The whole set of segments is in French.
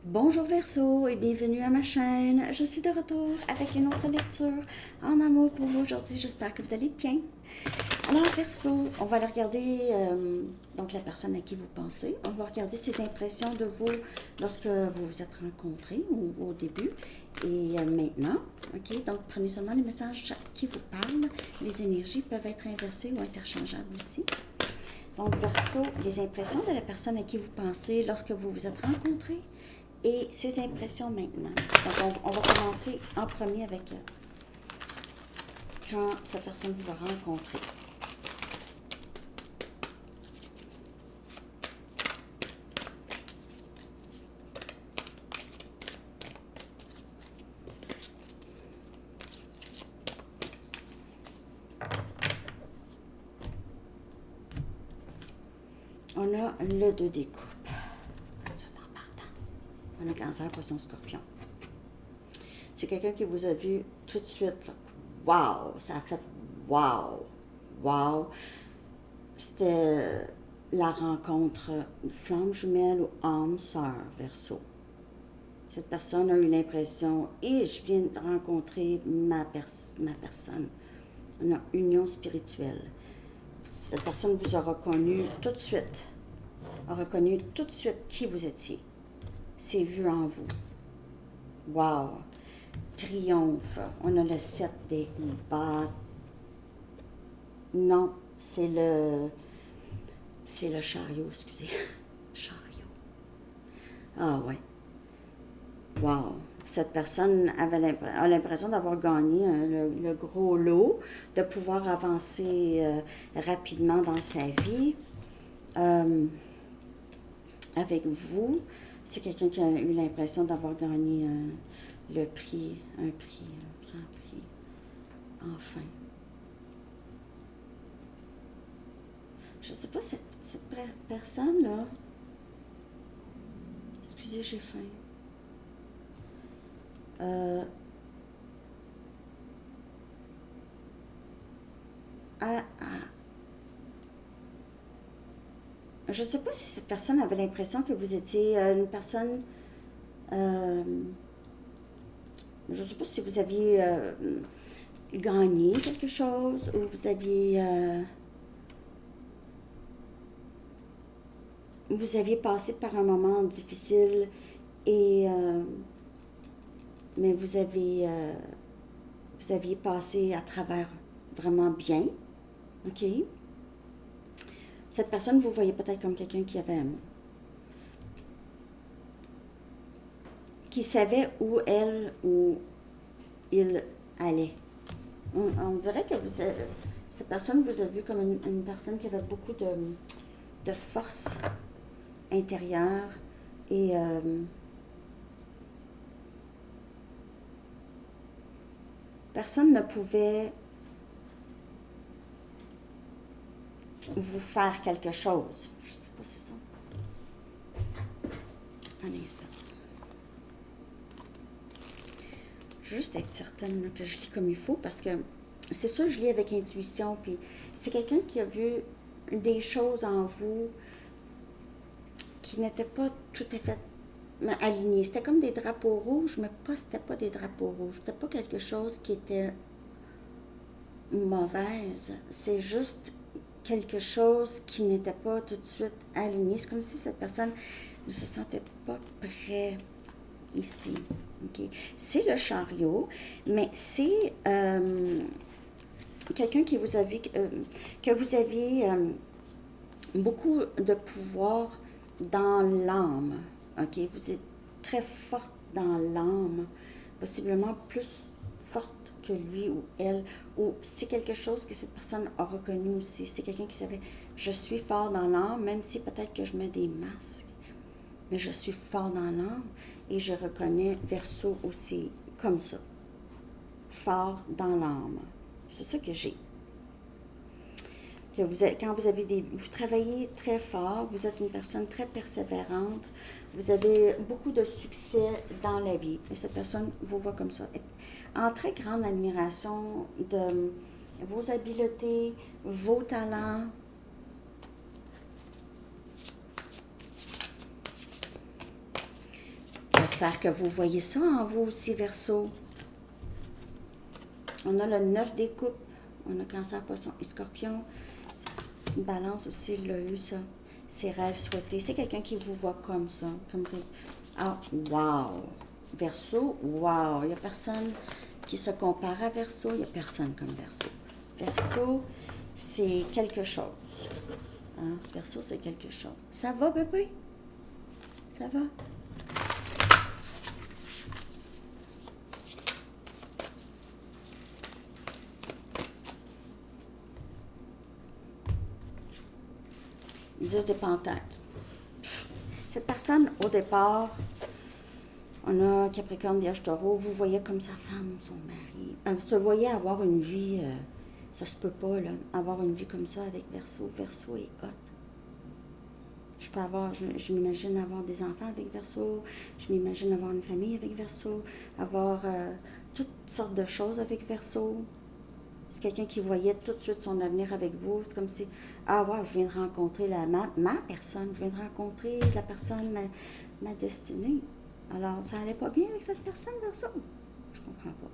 Bonjour Verseau et bienvenue à ma chaîne. Je suis de retour avec une autre lecture en amour pour vous aujourd'hui. J'espère que vous allez bien. Alors Verseau, on va aller regarder donc la personne à qui vous pensez. On va regarder ses impressions de vous lorsque vous vous êtes rencontrés ou au début et maintenant. Ok, donc prenez seulement les messages qui vous parlent. Les énergies peuvent être inversées ou interchangeables aussi. Donc Verseau, les impressions de la personne à qui vous pensez lorsque vous vous êtes rencontrés et ses impressions maintenant. Donc, on va commencer en premier avec quand cette personne vous a rencontré. On a le 2 des coupes. Tout de suite en partant. On a Cancer, Poisson, Scorpion. C'est quelqu'un qui vous a vu tout de suite. Là. Wow! Ça a fait wow! Wow! C'était la rencontre flamme jumelle ou âme sœur, Verseau. Cette personne a eu l'impression, et je viens de rencontrer ma personne. On a union spirituelle. Cette personne vous a reconnu tout de suite, a reconnu tout de suite qui vous étiez. C'est vu en vous. Wow! Triomphe. On a le 7 des bâtons. Non, c'est le chariot, excusez. Chariot. Ah ouais. Wow! Cette personne a l'impression d'avoir gagné le gros lot, de pouvoir avancer rapidement dans sa vie. Avec vous, c'est quelqu'un qui a eu l'impression d'avoir gagné un grand prix, enfin. Je ne sais pas, cette personne-là, excusez, j'ai faim. À, je ne sais pas si cette personne avait l'impression que vous étiez une personne. Je ne sais pas si vous aviez gagné quelque chose ou vous aviez passé par un moment difficile et mais vous aviez passé à travers vraiment bien, ok? Cette personne, vous voyez peut-être comme quelqu'un qui savait où elle ou il allait. On dirait que cette personne vous a vu comme une personne qui avait beaucoup de force intérieure et personne ne pouvait vous faire quelque chose. Je sais pas si c'est ça. Un instant. Je veux juste être certaine là, que je lis comme il faut parce que c'est sûr, je lis avec intuition. Puis c'est quelqu'un qui a vu des choses en vous qui n'étaient pas tout à fait alignées. C'était comme des drapeaux rouges, mais c'était pas des drapeaux rouges. C'était pas quelque chose qui était mauvaise. C'est juste quelque chose qui n'était pas tout de suite aligné. C'est comme si cette personne ne se sentait pas prêt ici. Okay. C'est le chariot, mais c'est quelqu'un qui vous a vu, que vous aviez beaucoup de pouvoir dans l'âme. Okay. Vous êtes très forte dans l'âme, possiblement plus forte que lui ou elle, ou c'est quelque chose que cette personne a reconnu aussi. C'est quelqu'un qui savait, je suis fort dans l'âme, même si peut-être que je mets des masques, mais je suis fort dans l'âme et je reconnais Verseau aussi comme ça, fort dans l'âme. C'est ça que j'ai. Que quand vous travaillez très fort, vous êtes une personne très persévérante, vous avez beaucoup de succès dans la vie. Et cette personne vous voit comme ça, en très grande admiration de vos habiletés, vos talents. J'espère que vous voyez ça en vous aussi, Verseau. On a le 9 des coupes. On a Cancer, Poisson et Scorpion. Balance aussi, il a eu ça. Ses rêves souhaités. C'est quelqu'un qui vous voit comme ça. Ah, wow! Verseau, wow! Il n'y a personne qui se compare à Verseau. Il n'y a personne comme Verseau. Verseau, c'est quelque chose. Hein? Verseau, c'est quelque chose. Ça va, bébé? Ça va? Dix des Pentacles. Cette personne, au départ, on a Capricorne, Vierge, Taureau, vous voyez comme sa femme, son mari. Vous se voyez avoir une vie, ça se peut pas, là, avoir une vie comme ça avec Verseau. Verseau est hot. Je m'imagine avoir des enfants avec Verseau, je m'imagine avoir une famille avec Verseau, avoir toutes sortes de choses avec Verseau. C'est quelqu'un qui voyait tout de suite son avenir avec vous. C'est comme si, ah ouais, je viens de rencontrer ma personne, je viens de rencontrer la personne, ma destinée. Alors, ça allait pas bien avec cette personne, Verseau? Je comprends pas.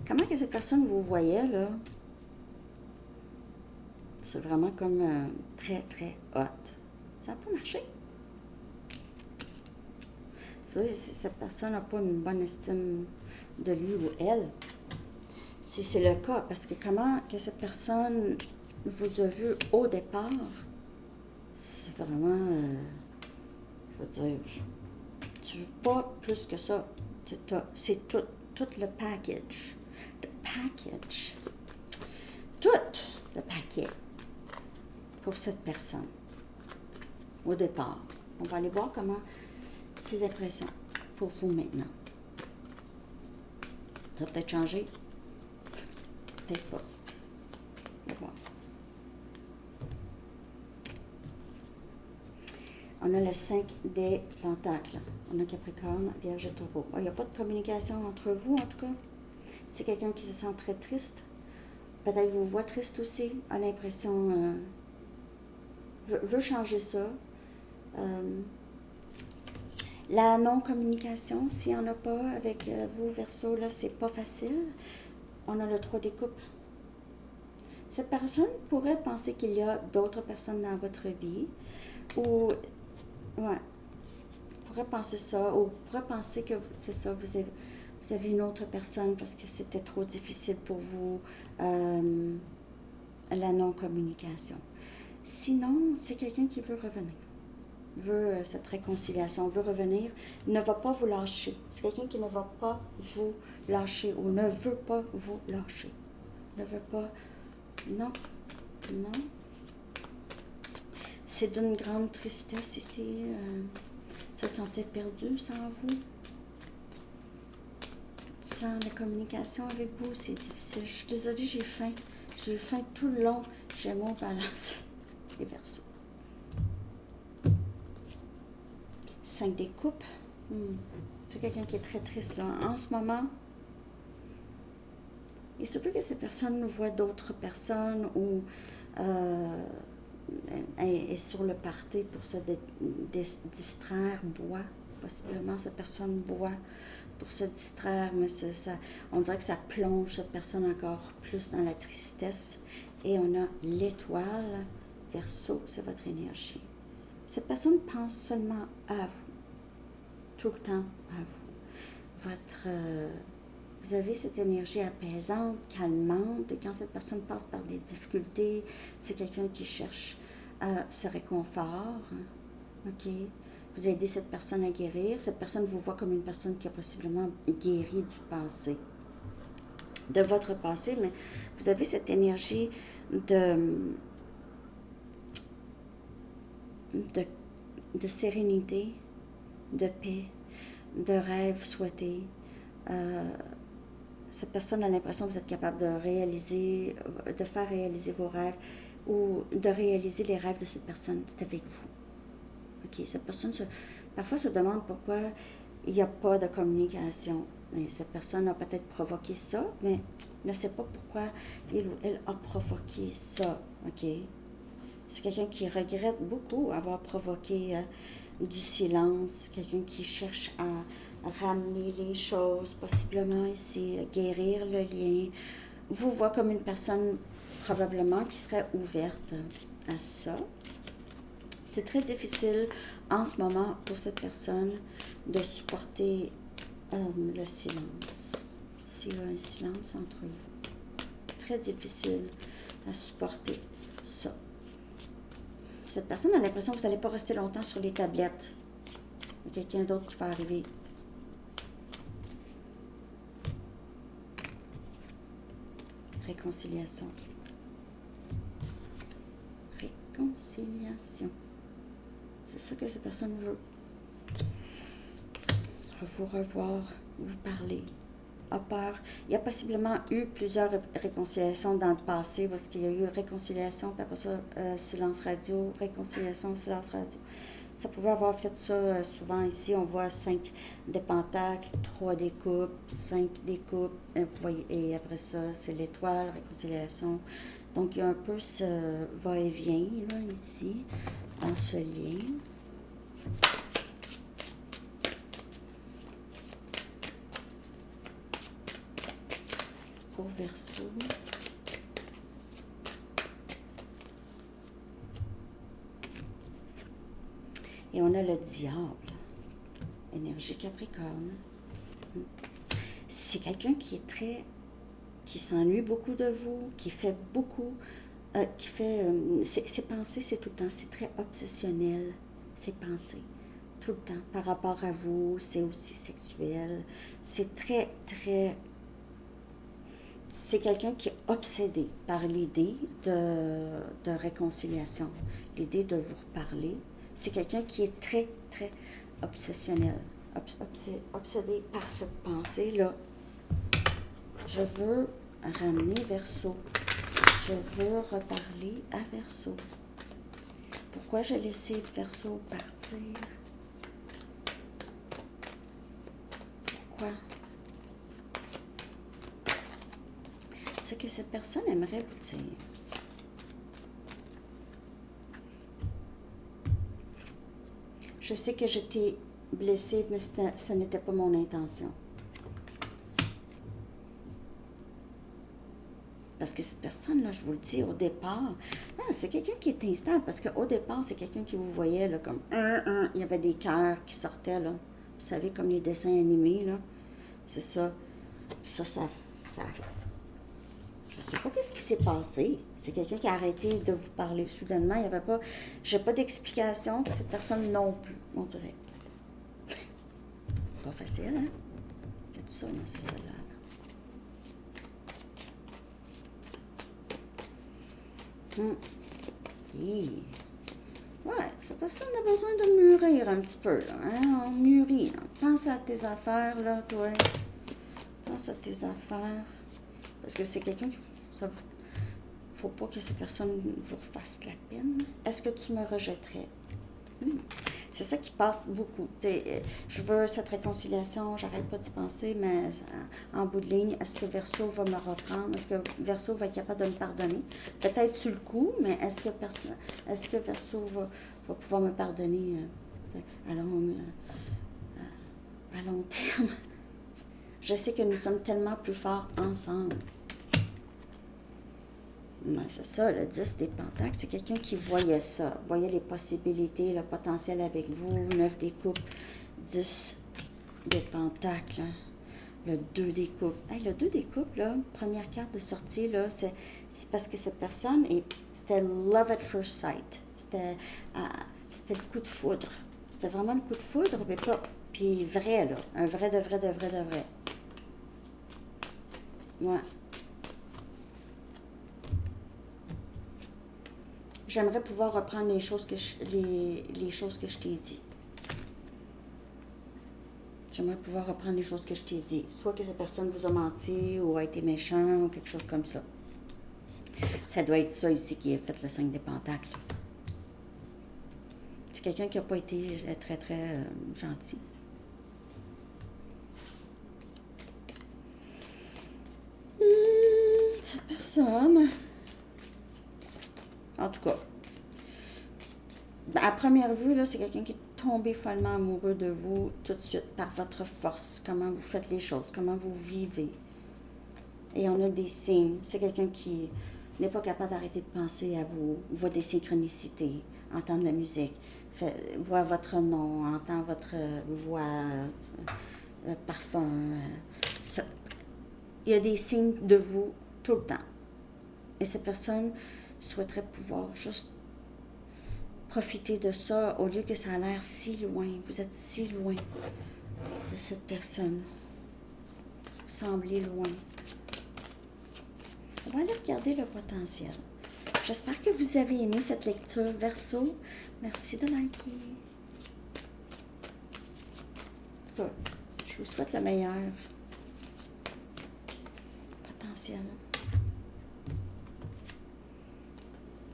Comment que cette personne vous voyait, là? C'est vraiment comme très, très hot. Ça n'a pas marché. Cette personne n'a pas une bonne estime de lui ou elle. Si c'est le cas, parce que comment que cette personne vous a vu au départ, c'est vraiment, je veux dire, tu veux pas plus que ça. C'est tout le package. Le package. Tout le paquet pour cette personne. Au départ. On va aller voir comment ces impressions pour vous maintenant. Ça va peut-être changer. Peut-être pas. On va voir. On a le 5 des Pentacles. On a Capricorne, Vierge et Taureau. Il n'y a pas de communication entre vous, en tout cas. C'est quelqu'un qui se sent très triste. Peut-être vous voit triste aussi. A l'impression... veut changer ça. La non-communication, s'il n'y en a pas avec vous, Verseau, là, c'est pas facile. On a le 3 des coupes. Cette personne pourrait penser qu'il y a d'autres personnes dans votre vie, ou, ouais, pourrait penser ça, ou pourrait penser que c'est ça, vous avez une autre personne parce que c'était trop difficile pour vous, la non-communication. Sinon, c'est quelqu'un qui veut revenir, veut cette réconciliation, veut revenir, ne va pas vous lâcher. C'est quelqu'un qui ne va pas vous lâcher ou ne veut pas vous lâcher. Ne veut pas, non, non. C'est d'une grande tristesse ici, se sentir perdu sans vous. Sans la communication avec vous, c'est difficile. Je suis désolée, j'ai faim. J'ai eu faim tout le long. J'ai mon balance. Les Verseaux. 5 des coupes. C'est quelqu'un qui est très triste là. En ce moment, il se peut que cette personne voit d'autres personnes ou est sur le party pour se distraire, boit. Possiblement, cette personne boit pour se distraire, mais ça, on dirait que ça plonge cette personne encore plus dans la tristesse. Et on a l'étoile. Verseau, c'est votre énergie. Cette personne pense seulement à vous. Tout le temps à vous. Vous avez cette énergie apaisante, calmante, et quand cette personne passe par des difficultés, c'est quelqu'un qui cherche ce réconfort. OK? Vous aidez cette personne à guérir. Cette personne vous voit comme une personne qui a possiblement guéri du passé, de votre passé, mais vous avez cette énergie de sérénité, de paix, de rêves souhaités. Cette personne a l'impression que vous êtes capable de faire réaliser vos rêves ou de réaliser les rêves de cette personne. C'est avec vous. OK, cette personne parfois se demande pourquoi il n'y a pas de communication. Mais cette personne a peut-être provoqué ça, mais ne sait pas pourquoi il ou elle a provoqué ça. OK? C'est quelqu'un qui regrette beaucoup avoir provoqué du silence, quelqu'un qui cherche à ramener les choses, possiblement ici, guérir le lien, vous voit comme une personne probablement qui serait ouverte à ça. C'est très difficile en ce moment pour cette personne de supporter le silence. S'il y a un silence entre vous, très difficile à supporter ça. Cette personne a l'impression que vous n'allez pas rester longtemps sur les tablettes. Il y a quelqu'un d'autre qui va arriver. Réconciliation. Réconciliation. C'est ça que cette personne veut. Vous revoir, vous parler. A peur. Il y a possiblement eu plusieurs réconciliations dans le passé, parce qu'il y a eu réconciliation, puis après ça, silence radio, réconciliation, silence radio. Ça pouvait avoir fait ça souvent ici. On voit 5 des pentacles, 3 des coupes, 5 des coupes, vous voyez, et après ça, c'est l'étoile, réconciliation. Donc, il y a un peu ce va-et-vient, là, ici, dans ce lien. Pour Verseau. Et on a le diable, énergie Capricorne. C'est quelqu'un qui s'ennuie beaucoup de vous, qui fait beaucoup, ses pensées, c'est tout le temps, c'est très obsessionnel, ses pensées, tout le temps, par rapport à vous, c'est aussi sexuel, c'est très, très, c'est quelqu'un qui est obsédé par l'idée de réconciliation, l'idée de vous reparler. C'est quelqu'un qui est très, très obsessionnel, obsédé par cette pensée-là. Je veux ramener Verseau. Je veux reparler à Verseau. Pourquoi j'ai laissé Verseau partir? Pourquoi? Ce que cette personne aimerait vous dire. Je sais que j'étais blessée, mais ce n'était pas mon intention. Parce que cette personne-là, je vous le dis, au départ, c'est quelqu'un qui est instable, parce qu'au départ, c'est quelqu'un qui vous voyait, là, comme il y avait des cœurs qui sortaient, là. Vous savez, comme les dessins animés, là. C'est ça. Ça je sais pas qu'est-ce qui s'est passé. C'est quelqu'un qui a arrêté de vous parler soudainement. Il n'y avait pas... J'ai pas d'explication, cette personne non plus, on dirait. Pas facile, hein? C'est tout ça, non? C'est ça, là. Et... ouais, cette personne a besoin de mûrir un petit peu, là, hein? On mûrit, là. Pense à tes affaires, là, toi. Pense à tes affaires. Parce que c'est quelqu'un qui... faut pas que cette personne vous fasse la peine. Est-ce que tu me rejetterais? C'est ça qui passe beaucoup. Je veux cette réconciliation, j'arrête pas d'y penser, mais en bout de ligne, est-ce que Verseau va me reprendre? Est-ce que Verseau va être capable de me pardonner? Peut-être sur le coup, mais est-ce que Verseau va pouvoir me pardonner à long terme? Je sais que nous sommes tellement plus forts ensemble. Ouais, c'est ça, le 10 des pentacles, c'est quelqu'un qui voyait ça, voyait les possibilités, le potentiel avec vous, 9 des coupes, 10 des pentacles, le 2 des coupes. Hey, le 2 des coupes, là, première carte de sortie, là, c'est parce que cette personne, c'était love at first sight, c'était le coup de foudre. C'était vraiment le coup de foudre, mais pas, puis vrai, là, un vrai, de vrai, de vrai, de vrai. Ouais. J'aimerais pouvoir reprendre les choses que je t'ai dit. J'aimerais pouvoir reprendre les choses que je t'ai dit. Soit que cette personne vous a menti ou a été méchant ou quelque chose comme ça. Ça doit être ça ici qui a fait le 5 des pentacles. C'est quelqu'un qui n'a pas été très, très gentil. Cette personne... En tout cas, à première vue, là, c'est quelqu'un qui est tomber follement amoureux de vous tout de suite par votre force, comment vous faites les choses, comment vous vivez. Et on a des signes. C'est quelqu'un qui n'est pas capable d'arrêter de penser à vous, voit des synchronicités, entend de la musique, voit votre nom, entend votre voix, parfum. Il y a des signes de vous tout le temps. Et cette personne souhaiterait pouvoir juste profiter de ça au lieu que ça a l'air si loin. Vous êtes si loin de cette personne. Vous semblez loin. On va aller regarder le potentiel. J'espère que vous avez aimé cette lecture, Verseau. Merci de liker. En tout cas, je vous souhaite le meilleur. Potentiel.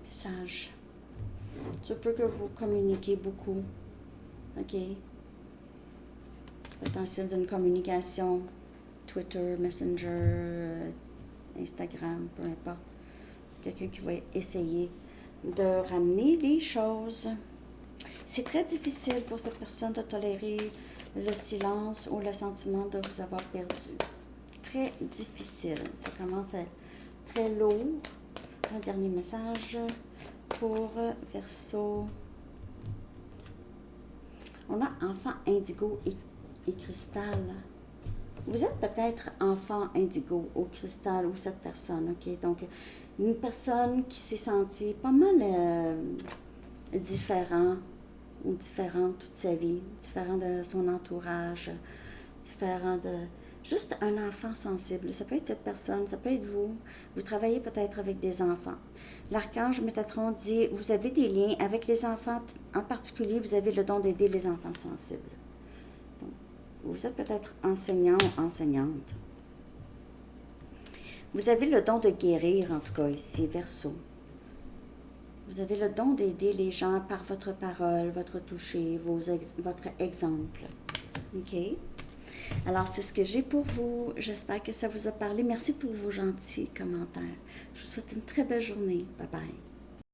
Message. Tu peux que vous communiquez beaucoup. OK? Potentiel d'une communication. Twitter, Messenger, Instagram, peu importe. Quelqu'un qui va essayer de ramener les choses. C'est très difficile pour cette personne de tolérer le silence ou le sentiment de vous avoir perdu. Très difficile. Ça commence à être très lourd. Un dernier message pour Verseau. On a enfant indigo et cristal. Vous êtes peut-être enfant indigo au cristal ou cette personne, OK? Donc, une personne qui s'est sentie pas mal différente toute sa vie, différent de son entourage, différent de... Juste un enfant sensible. Ça peut être cette personne, ça peut être vous. Vous travaillez peut-être avec des enfants. L'archange Métatron dit, vous avez des liens avec les enfants, en particulier, vous avez le don d'aider les enfants sensibles. Donc, vous êtes peut-être enseignant ou enseignante. Vous avez le don de guérir, en tout cas ici, Verseau. Vous avez le don d'aider les gens par votre parole, votre toucher, votre exemple. OK? Alors, c'est ce que j'ai pour vous. J'espère que ça vous a parlé. Merci pour vos gentils commentaires. Je vous souhaite une très belle journée. Bye bye.